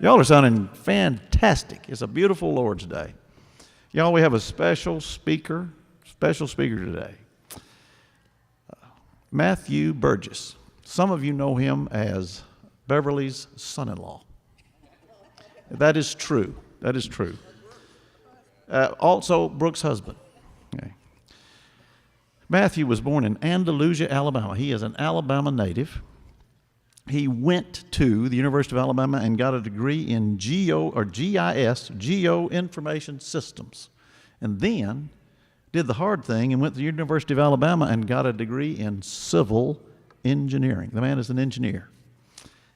Y'all are sounding fantastic. It's a beautiful Lord's Day. Y'all, we have a special speaker today. Matthew Burgess. Some of you know him as Beverly's son-in-law. That is true. That is true. Also, Brooke's husband. Okay. Matthew was born in Andalusia, Alabama. He is an Alabama native. He went to the University of Alabama and got a degree in GIS, Geo Information Systems, and then did the hard thing and went to the University of Alabama and got a degree in civil engineering. The man is an engineer.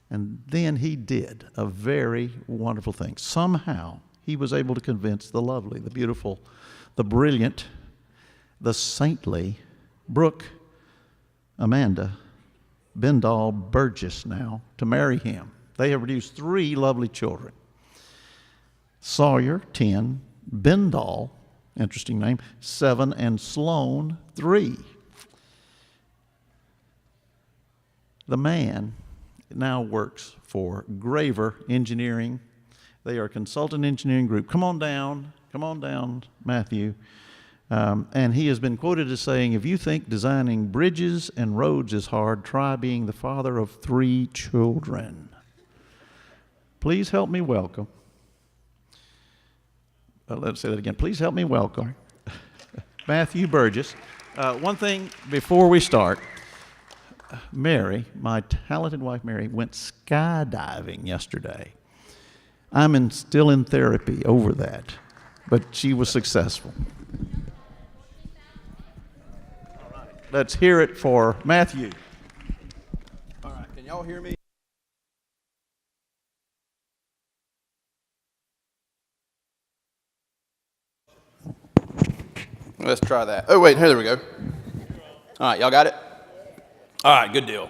And then he did a very wonderful thing. Somehow he was able to convince the lovely, the beautiful, the brilliant, the saintly Brooke Amanda Bendall Burgess now to marry him. They have produced 3 lovely children. Sawyer, 10, Bendall, interesting name, 7, and Sloan, 3. The man now works for Graver Engineering. They are a consultant engineering group. Come on down, Matthew. And he has been quoted as saying, if you think designing bridges and roads is hard, try being the father of 3 children. Please help me welcome. Let's say that again. Please help me welcome Matthew Burgess. One thing before we start, Mary, my talented wife Mary, went skydiving yesterday. I'm still in therapy over that, but she was successful. Let's hear it for Matthew. All right, can y'all hear me? Let's try that. Oh, wait, here, there we go. All right, y'all got it? All right, good deal.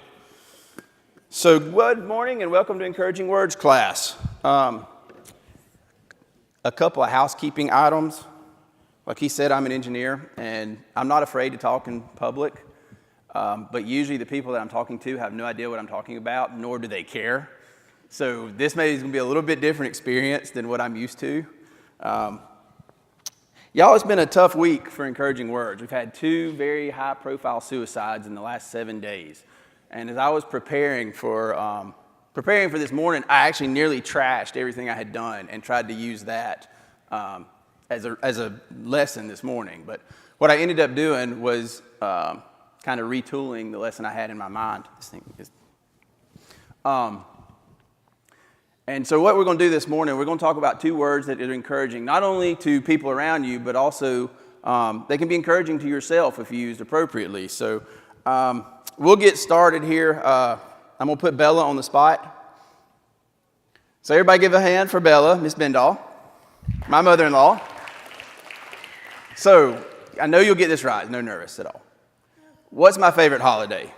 So, good morning and welcome to Encouraging Words class. A couple of housekeeping items. Like he said, I'm an engineer, and I'm not afraid to talk in public, but usually the people that I'm talking to have no idea what I'm talking about, nor do they care. So this maybe is going to be a little bit different experience than what I'm used to. Y'all, it's been a tough week for Encouraging Words. We've had 2 very high-profile suicides in the last 7 days. And as I was preparing for this morning, I actually nearly trashed everything I had done and tried to use that as a lesson this morning. But what I ended up doing was kind of retooling the lesson I had in my mind. This thing is, and so what we're going to do this morning, we're going to talk about 2 words that are encouraging, not only to people around you, but also they can be encouraging to yourself if used appropriately. So we'll get started here. I'm going to put Bella on the spot. So everybody give a hand for Bella, Miss Bendall, my mother-in-law. So I know you'll get this right. No nervous at all. What's my favorite holiday?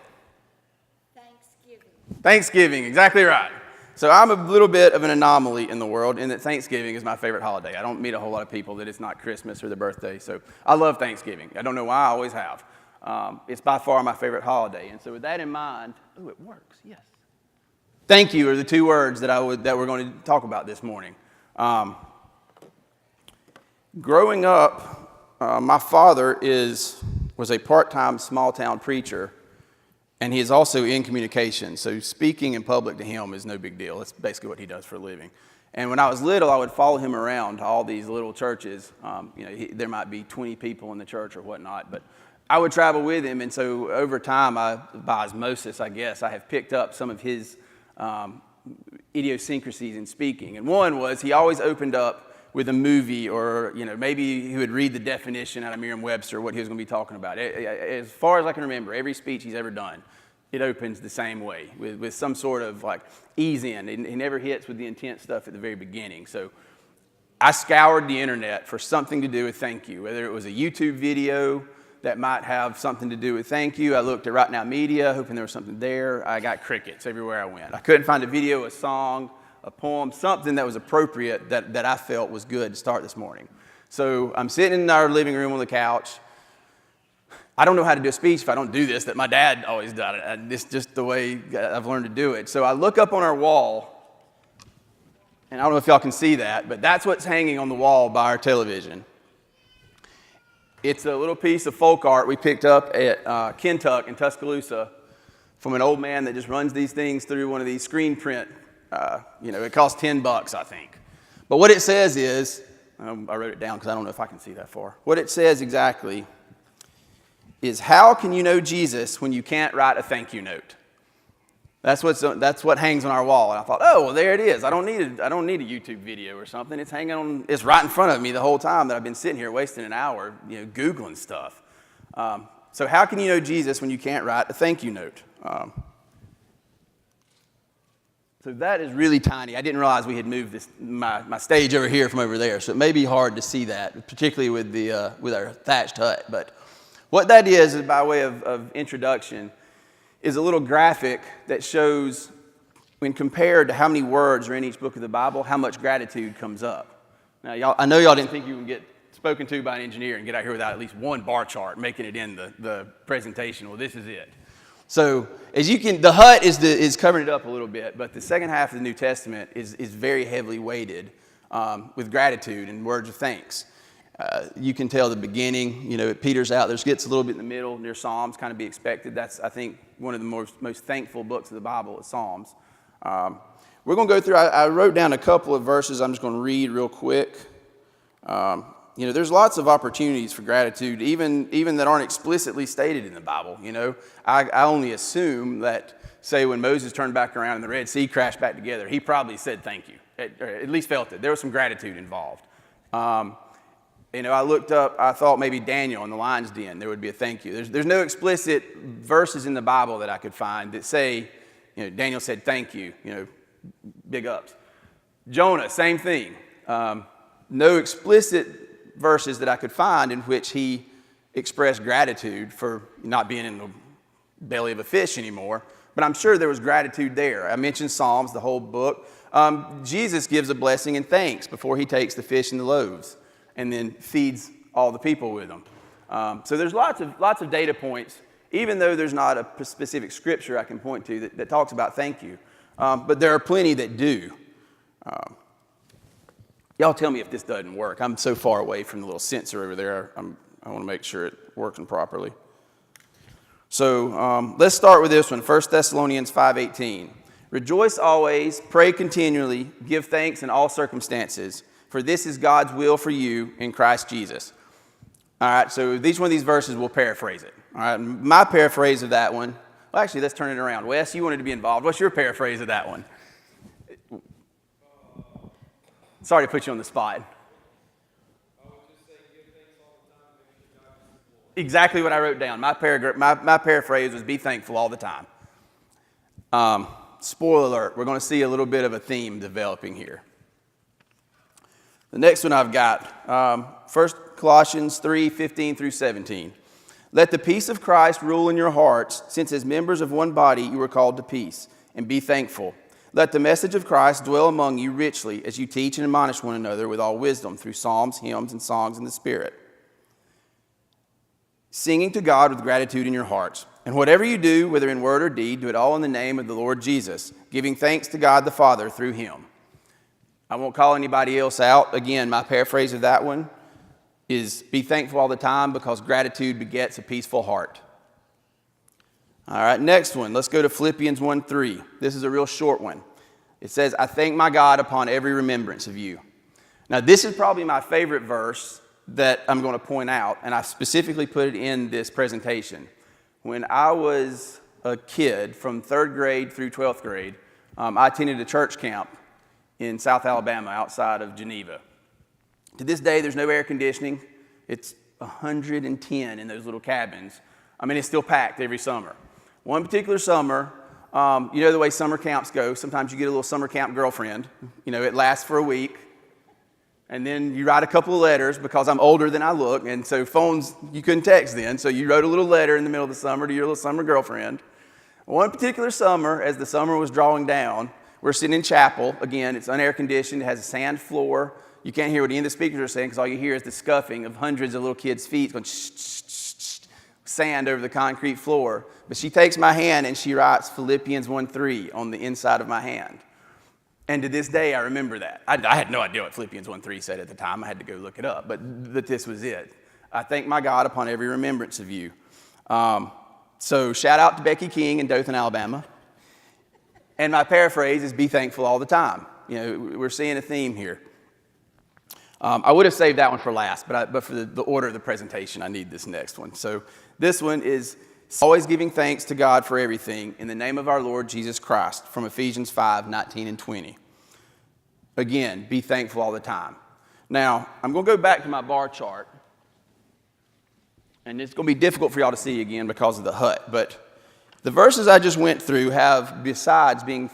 Thanksgiving, exactly right. So I'm a little bit of an anomaly in the world in that Thanksgiving is my favorite holiday. I don't meet a whole lot of people that it's not Christmas or their birthday. So I love Thanksgiving. I don't know why, I always have. It's by far my favorite holiday. And so with that in mind, oh, it works, yes. Thank you are the 2 words that we're going to talk about this morning. Growing up, my father was a part-time small-town preacher, and he is also in communication. So speaking in public to him is no big deal. That's basically what he does for a living. And when I was little, I would follow him around to all these little churches. There might be 20 people in the church or whatnot, but I would travel with him. And so over time, by osmosis, I guess, I have picked up some of his idiosyncrasies in speaking. And one was he always opened up with a movie, or maybe he would read the definition out of Merriam-Webster, what he was going to be talking about. As far as I can remember, every speech he's ever done, it opens the same way, with some sort of like ease in. He never hits with the intense stuff at the very beginning. So I scoured the internet for something to do with thank you, whether it was a YouTube video that might have something to do with thank you. I looked at Right Now Media, hoping there was something there. I got crickets everywhere I went. I couldn't find a video, a song, a poem, something that was appropriate that I felt was good to start this morning. So I'm sitting in our living room on the couch. I don't know how to do a speech if I don't do this, that my dad always did it. It's just the way I've learned to do it. So I look up on our wall, And I don't know if y'all can see that, but that's what's hanging on the wall by our television. It's a little piece of folk art we picked up at Kentuck in Tuscaloosa from an old man that just runs these things through one of these screen print. It costs $10, I think. But what it says is, I wrote it down because I don't know if I can see that far. What it says exactly is, how can you know Jesus when you can't write a thank you note? That's what hangs on our wall. And I thought, oh, well, there it is. I don't need a YouTube video or something. It's hanging on. It's right in front of me the whole time that I've been sitting here wasting an hour, Googling stuff. So how can you know Jesus when you can't write a thank you note? So that is really tiny. I didn't realize we had moved my stage over here from over there. So it may be hard to see that, particularly with our thatched hut. But what that is by way of introduction, is a little graphic that shows, when compared to how many words are in each book of the Bible, how much gratitude comes up. Now, I know y'all didn't think you would get spoken to by an engineer and get out here without at least one bar chart making it in the presentation. Well, this is it. So, as you can, the hut is covering it up a little bit, but the second half of the New Testament is very heavily weighted with gratitude and words of thanks. You can tell the beginning, it peters out. There gets a little bit in the middle near Psalms, kind of be expected. That's, I think, one of the most thankful books of the Bible is Psalms. We're going to go through, I wrote down a couple of verses I'm just going to read real quick. There's lots of opportunities for gratitude, even that aren't explicitly stated in the Bible. I only assume that, say, when Moses turned back around and the Red Sea crashed back together, he probably said thank you, or at least felt it. There was some gratitude involved. I looked up, I thought maybe Daniel in the lion's den, there would be a thank you. There's no explicit verses in the Bible that I could find that say, Daniel said thank you, big ups. Jonah, same thing. No explicit verses that I could find in which he expressed gratitude for not being in the belly of a fish anymore, but I'm sure there was gratitude there. I mentioned Psalms, the whole book. Jesus gives a blessing and thanks before he takes the fish and the loaves and then feeds all the people with them. So there's lots of data points, even though there's not a specific scripture I can point to that talks about thank you. But there are plenty that do. Y'all tell me if this doesn't work. I'm so far away from the little sensor over there. I want to make sure it's working properly. So let's start with this one, 1 Thessalonians 5:18. Rejoice always, pray continually, give thanks in all circumstances, for this is God's will for you in Christ Jesus. All right, so each one of these verses, we'll paraphrase it. All right, my paraphrase of that one, well, actually, let's turn it around. Wes, you wanted to be involved. What's your paraphrase of that one? Sorry to put you on the spot. Exactly what I wrote down. My paraphrase was be thankful all the time. Spoiler alert, we're going to see a little bit of a theme developing here. The next one I've got, 1 Colossians 3:15 through 17. Let the peace of Christ rule in your hearts, since as members of one body you were called to peace, and be thankful. Let the message of Christ dwell among you richly as you teach and admonish one another with all wisdom through psalms, hymns, and songs in the Spirit, singing to God with gratitude in your hearts. And whatever you do, whether in word or deed, do it all in the name of the Lord Jesus, giving thanks to God the Father through him. I won't call anybody else out. Again, my paraphrase of that one is be thankful all the time because gratitude begets a peaceful heart. All right, next one. Let's go to Philippians 1:3. This is a real short one. It says, I thank my God upon every remembrance of you. Now, this is probably my favorite verse that I'm going to point out, and I specifically put it in this presentation. When I was a kid, from 3rd grade through 12th grade, I attended a church camp in South Alabama outside of Geneva. To this day, there's no air conditioning. It's 110 in those little cabins. I mean, it's still packed every summer. One particular summer, you know the way summer camps go. Sometimes you get a little summer camp girlfriend. It lasts for a week. And then you write a couple of letters because I'm older than I look. And so phones, you couldn't text then. So you wrote a little letter in the middle of the summer to your little summer girlfriend. One particular summer, as the summer was drawing down, we're sitting in chapel. Again, it's unair conditioned. It has a sand floor. You can't hear what any of the speakers are saying because all you hear is the scuffing of hundreds of little kids' feet going shh, shh, shh, shh, sand over the concrete floor. But she takes my hand and she writes Philippians 1:3 on the inside of my hand. And to this day, I remember that. I had no idea what Philippians 1:3 said at the time. I had to go look it up, but this was it. I thank my God upon every remembrance of you. So shout out to Becky King in Dothan, Alabama. And my paraphrase is be thankful all the time. You know, we're seeing a theme here. I would have saved that one for last, but for the order of the presentation, I need this next one. So this one is always giving thanks to God for everything in the name of our Lord Jesus Christ, from Ephesians 5:19 and 20. Again, be thankful all the time. Now, I'm going to go back to my bar chart. And it's going to be difficult for y'all to see again because of the hut. But the verses I just went through have, besides being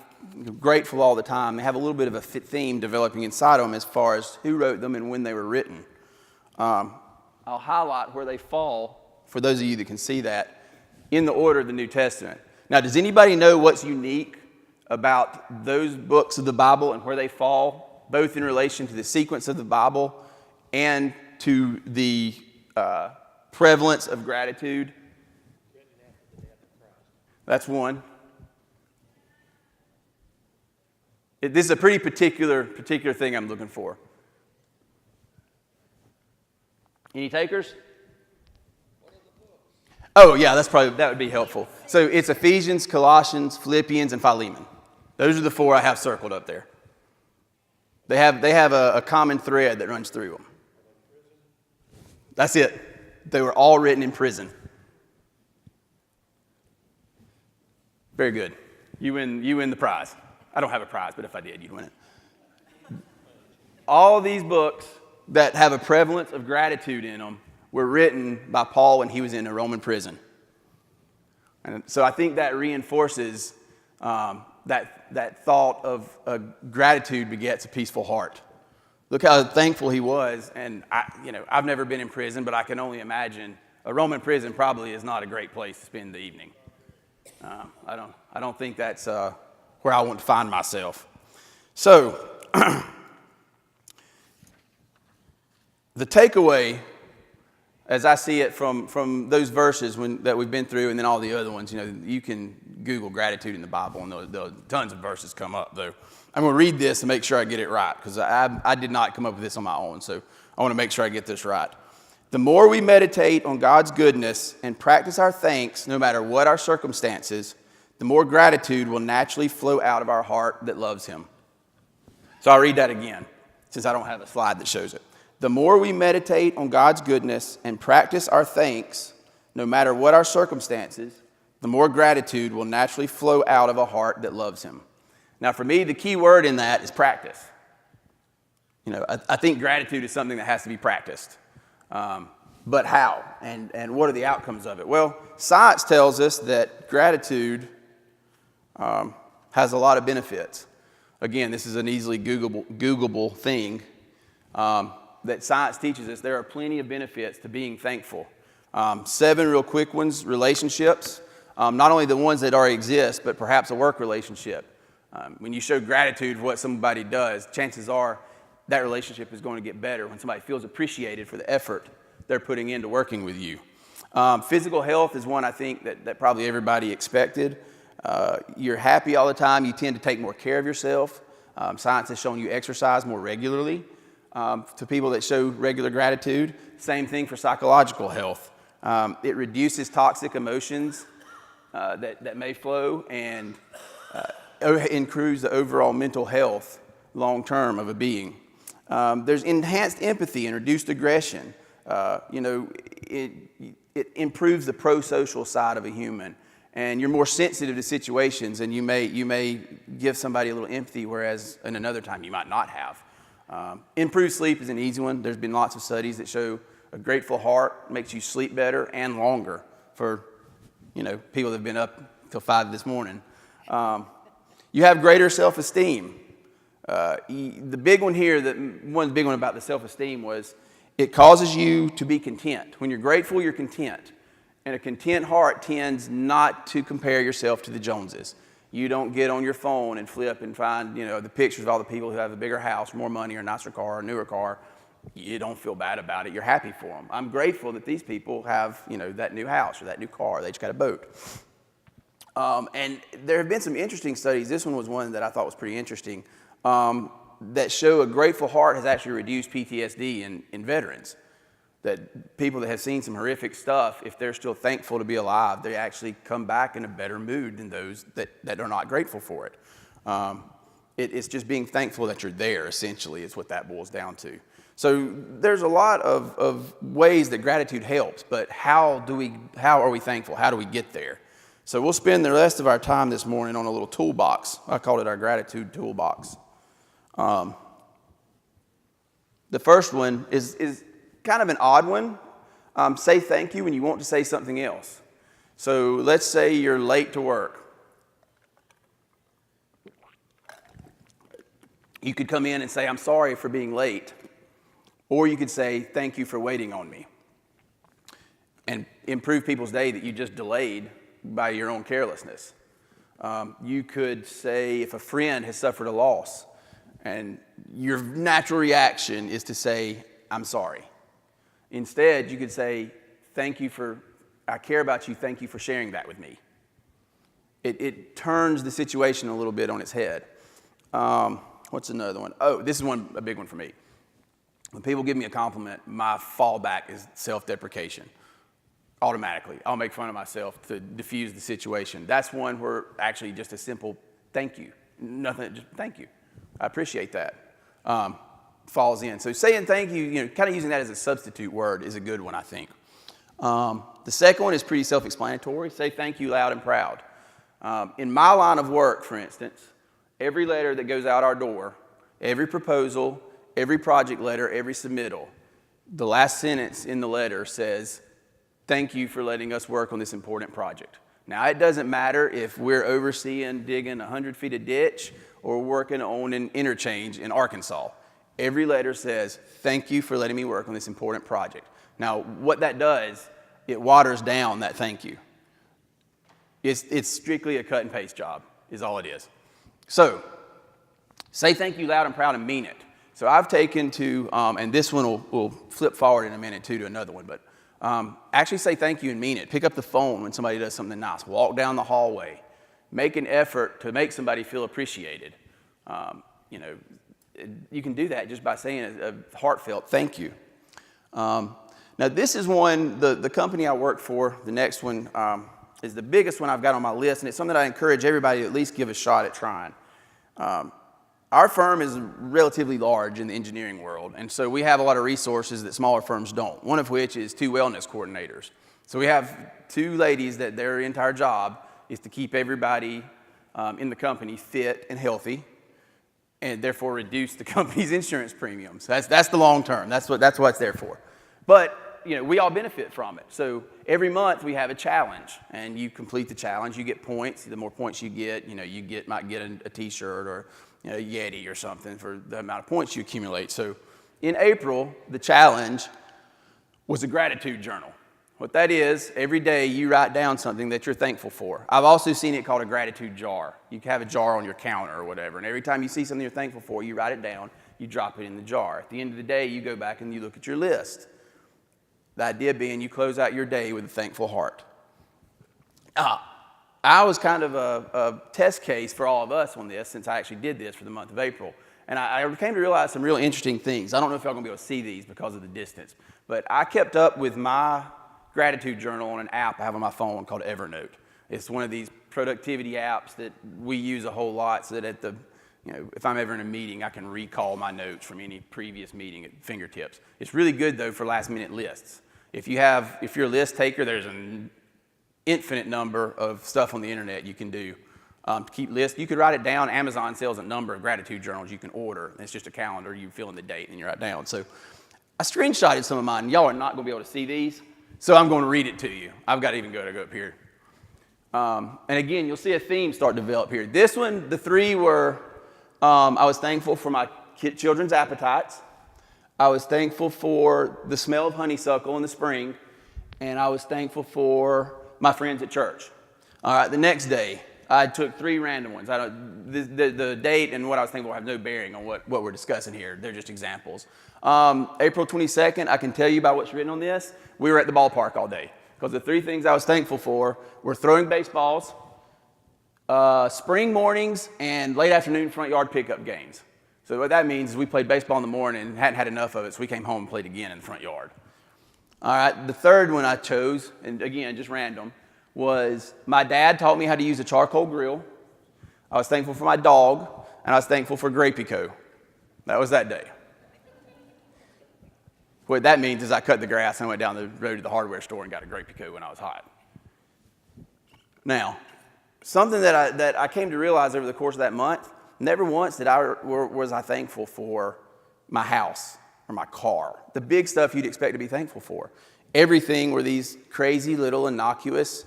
grateful all the time, they have a little bit of a theme developing inside of them as far as who wrote them and when they were written. I'll highlight where they fall, for those of you that can see that, in the order of the New Testament. Now, does anybody know what's unique about those books of the Bible and where they fall, both in relation to the sequence of the Bible and to the prevalence of gratitude? That's one. This is a pretty particular thing I'm looking for. Any takers? Oh, yeah, that would be helpful. So it's Ephesians, Colossians, Philippians, and Philemon. Those are the four I have circled up there. They have a common thread that runs through them. That's it. They were all written in prison. Very good. You win the prize. I don't have a prize, but if I did, you'd win it. All these books that have a prevalence of gratitude in them were written by Paul when he was in a Roman prison. And so I think that reinforces that thought of gratitude begets a peaceful heart. Look how thankful he was, and I've never been in prison, but I can only imagine a Roman prison probably is not a great place to spend the evening. I don't think that's where I want to find myself. So, the takeaway, as I see it from those verses that we've been through, and then all the other ones, you can Google gratitude in the Bible, and there'll tons of verses come up, though. I'm going to read this and make sure I get it right, because I did not come up with this on my own, so I want to make sure I get this right. The more we meditate on God's goodness and practice our thanks, no matter what our circumstances, the more gratitude will naturally flow out of our heart that loves Him. So I'll read that again, since I don't have a slide that shows it. The more we meditate on God's goodness and practice our thanks, no matter what our circumstances, the more gratitude will naturally flow out of a heart that loves Him. Now, for me, the key word in that is practice. I think gratitude is something that has to be practiced. But how? And what are the outcomes of it? Well, science tells us that gratitude has a lot of benefits. Again, this is an easily Googleable thing that science teaches us. There are plenty of benefits to being thankful. 7 real quick ones: relationships. Not only the ones that already exist, but perhaps a work relationship. When you show gratitude for what somebody does, chances are that relationship is going to get better when somebody feels appreciated for the effort they're putting into working with you. Physical health is one I think that probably everybody expected. You're happy all the time. You tend to take more care of yourself. Science has shown you exercise more regularly to people that show regular gratitude. Same thing for psychological health. It reduces toxic emotions that may flow and improves the overall mental health long term of a being. There's enhanced empathy and reduced aggression. It improves the pro-social side of a human, and you're more sensitive to situations, and you may give somebody a little empathy, whereas in another time you might not have. Improved sleep is an easy one. There's been lots of studies that show a grateful heart makes you sleep better and longer for people that have been up till 5 this morning. You have greater self-esteem. The big one here, one big one about the self-esteem was it causes you to be content. When you're grateful, you're content. And a content heart tends not to compare yourself to the Joneses. You don't get on your phone and flip and find, the pictures of all the people who have a bigger house, more money, or a nicer car, or a newer car. You don't feel bad about it. You're happy for them. I'm grateful that these people have, that new house or that new car. They just got a boat. And there have been some interesting studies. This one was one that I thought was pretty interesting. that show a grateful heart has actually reduced PTSD in veterans. That people that have seen some horrific stuff, if they're still thankful to be alive, they actually come back in a better mood than those that are not grateful for it. It's just being thankful that you're there, essentially, is what that boils down to. So there's a lot of ways that gratitude helps, but how are we thankful? How do we get there? So we'll spend the rest of our time this morning on a little toolbox. I call it our gratitude toolbox. The first one is kind of an odd one. Say thank you when you want to say something else. So let's say you're late to work. You could come in and say, I'm sorry for being late. Or you could say, thank you for waiting on me. And improve people's day that you just delayed by your own carelessness. You could say, if a friend has suffered a loss, and your natural reaction is to say, I'm sorry. Instead, you could say, I care about you, thank you for sharing that with me. It turns the situation a little bit on its head. What's another one? Oh, this is a big one for me. When people give me a compliment, my fallback is self-deprecation. Automatically, I'll make fun of myself to diffuse the situation. That's one where actually just a simple thank you, nothing, just thank you. I appreciate that. Falls in. So saying thank you, kind of using that as a substitute word is a good one, I think. The second one is pretty self-explanatory. Say thank you loud and proud. In my line of work, for instance, every letter that goes out our door, every proposal, every project letter, every submittal, the last sentence in the letter says, thank you for letting us work on this important project. Now, it doesn't matter if we're overseeing digging 100 feet of ditch or working on an interchange in Arkansas. Every letter says, thank you for letting me work on this important project. Now, what that does, it waters down that thank you. It's strictly a cut and paste job, is all it is. So, say thank you loud and proud and mean it. So I've taken to, and this one will flip forward in a minute too to another one, but actually say thank you and mean it. Pick up the phone when somebody does something nice. Walk down the hallway. Make an effort to make somebody feel appreciated. You can do that just by saying a heartfelt thank you. Now this is one, the company I work for, the next one is the biggest one I've got on my list, and it's something that I encourage everybody to at least give a shot at trying. Our firm is relatively large in the engineering world, and so we have a lot of resources that smaller firms don't, one of which is 2 wellness coordinators. So we have 2 ladies that their entire job is to keep everybody in the company fit and healthy, and therefore reduce the company's insurance premiums. That's the long term. That's what it's there for. But we all benefit from it. So every month we have a challenge, and you complete the challenge, you get points. The more points you get, might get a T-shirt or a Yeti or something for the amount of points you accumulate. So in April, the challenge was a gratitude journal. What that is, every day you write down something that you're thankful for. I've also seen it called a gratitude jar. You can have a jar on your counter or whatever, and every time you see something you're thankful for, you write it down, you drop it in the jar. At the end of the day, you go back and you look at your list. The idea being you close out your day with a thankful heart. I was kind of a test case for all of us on this since I actually did this for the month of April. And I came to realize some really interesting things. I don't know if y'all are going to be able to see these because of the distance, but I kept up with my gratitude journal on an app I have on my phone called Evernote. It's one of these productivity apps that we use a whole lot so that if I'm ever in a meeting, I can recall my notes from any previous meeting at fingertips. It's really good though for last minute lists. If you're a list taker, there's an infinite number of stuff on the internet you can do to keep lists. You could write it down. Amazon sells a number of gratitude journals you can order. It's just a calendar. You fill in the date and you write it down. So I screenshotted some of mine. Y'all are not going to be able to see these, so I'm going to read it to you. I've got to even go up here. And again, you'll see a theme start to develop here. This one, the 3 were, I was thankful for my children's appetites. I was thankful for the smell of honeysuckle in the spring. And I was thankful for my friends at church. All right, the next day, I took 3 random ones. The date and what I was thankful for have no bearing on what we're discussing here. They're just examples. April 22nd, I can tell you about what's written on this. We were at the ballpark all day because the 3 things I was thankful for were throwing baseballs, spring mornings, and late afternoon front yard pickup games. So what that means is we played baseball in the morning and hadn't had enough of it, so we came home and played again in the front yard. All right, the third one I chose, and again, just random, was my dad taught me how to use a charcoal grill. I was thankful for my dog, and I was thankful for Grape-Eco. That was that day. What that means is I cut the grass and I went down the road to the hardware store and got a Grape-Eco when I was hot. Now, something that I came to realize over the course of that month, never once was I thankful for my house or my car. The big stuff you'd expect to be thankful for. Everything were these crazy little innocuous,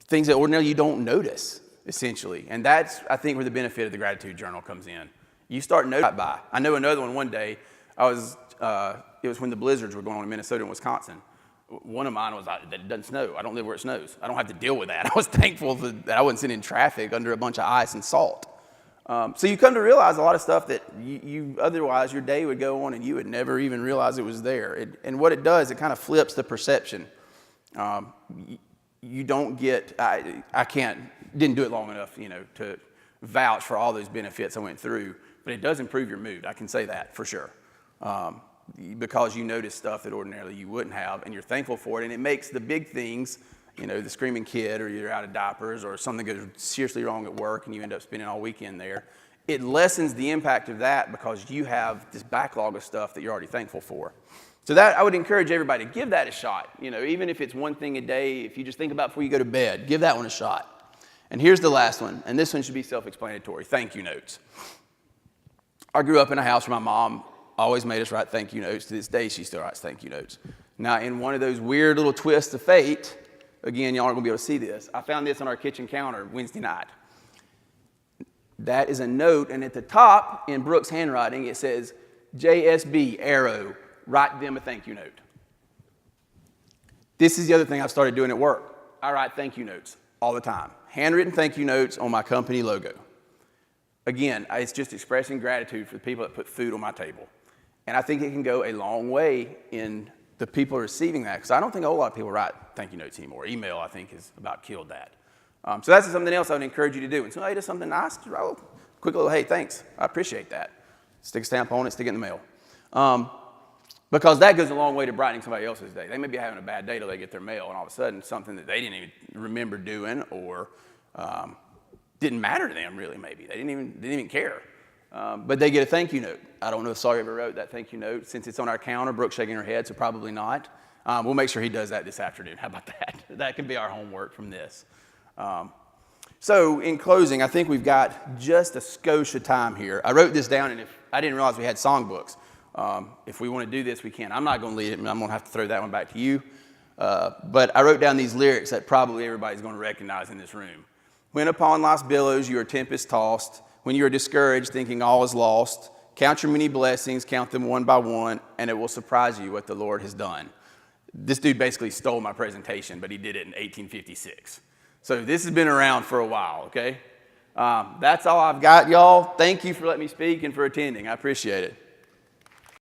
things that ordinarily you don't notice, essentially. And that's, I think, where the benefit of the gratitude journal comes in. You start noticing by. I know another one day, it was when the blizzards were going on in Minnesota and Wisconsin. One of mine was that it doesn't snow. I don't live where it snows. I don't have to deal with that. I was thankful that I wasn't sitting in traffic under a bunch of ice and salt. So you come to realize a lot of stuff that you otherwise your day would go on and you would never even realize it was there. And what it does, it kind of flips the perception. You don't get, didn't do it long enough, to vouch for all those benefits I went through, but it does improve your mood. I can say that for sure. Because you notice stuff that ordinarily you wouldn't have, and you're thankful for it, and it makes the big things, the screaming kid, or you're out of diapers, or something goes seriously wrong at work, and you end up spending all weekend there. It lessens the impact of that because you have this backlog of stuff that you're already thankful for. So that I would encourage everybody to give that a shot. Even if it's one thing a day, if you just think about before you go to bed, give that one a shot. And here's the last one, and this one should be self-explanatory: thank you notes. I grew up in a house where my mom always made us write thank you notes. To this day, she still writes thank you notes. Now, in one of those weird little twists of fate, again, y'all aren't going to be able to see this. I found this on our kitchen counter Wednesday night. That is a note, and at the top, in Brooks' handwriting, it says, JSB, arrow, write them a thank you note. This is the other thing I've started doing at work. I write thank you notes all the time. Handwritten thank you notes on my company logo. Again, it's just expressing gratitude for the people that put food on my table. And I think it can go a long way in the people receiving that, because I don't think a whole lot of people write thank you notes anymore. Email, I think, has about killed that. So that's something else I would encourage you to do. When somebody does something nice, just write a quick little, hey, thanks, I appreciate that. Stick a stamp on it, stick it in the mail. Because that goes a long way to brightening somebody else's day. They may be having a bad day till they get their mail, and all of a sudden something that they didn't even remember doing or didn't matter to them really maybe. They didn't even care. But they get a thank you note. I don't know if Sawyer ever wrote that thank you note. Since it's on our counter, Brooke's shaking her head, so probably not. We'll make sure he does that this afternoon. How about that? That can be our homework from this. So in closing, I think we've got just a skosh of time here. I wrote this down, and if I didn't realize we had songbooks. If we want to do this, we can. I'm not going to lead it, and I'm going to have to throw that one back to you. But I wrote down these lyrics that probably everybody's going to recognize in this room. When upon life's billows you are tempest tossed, when you are discouraged, thinking all is lost, count your many blessings, count them one by one, and it will surprise you what the Lord has done. This dude basically stole my presentation, but he did it in 1856. So this has been around for a while, okay? That's all I've got, y'all. Thank you for letting me speak and for attending. I appreciate it.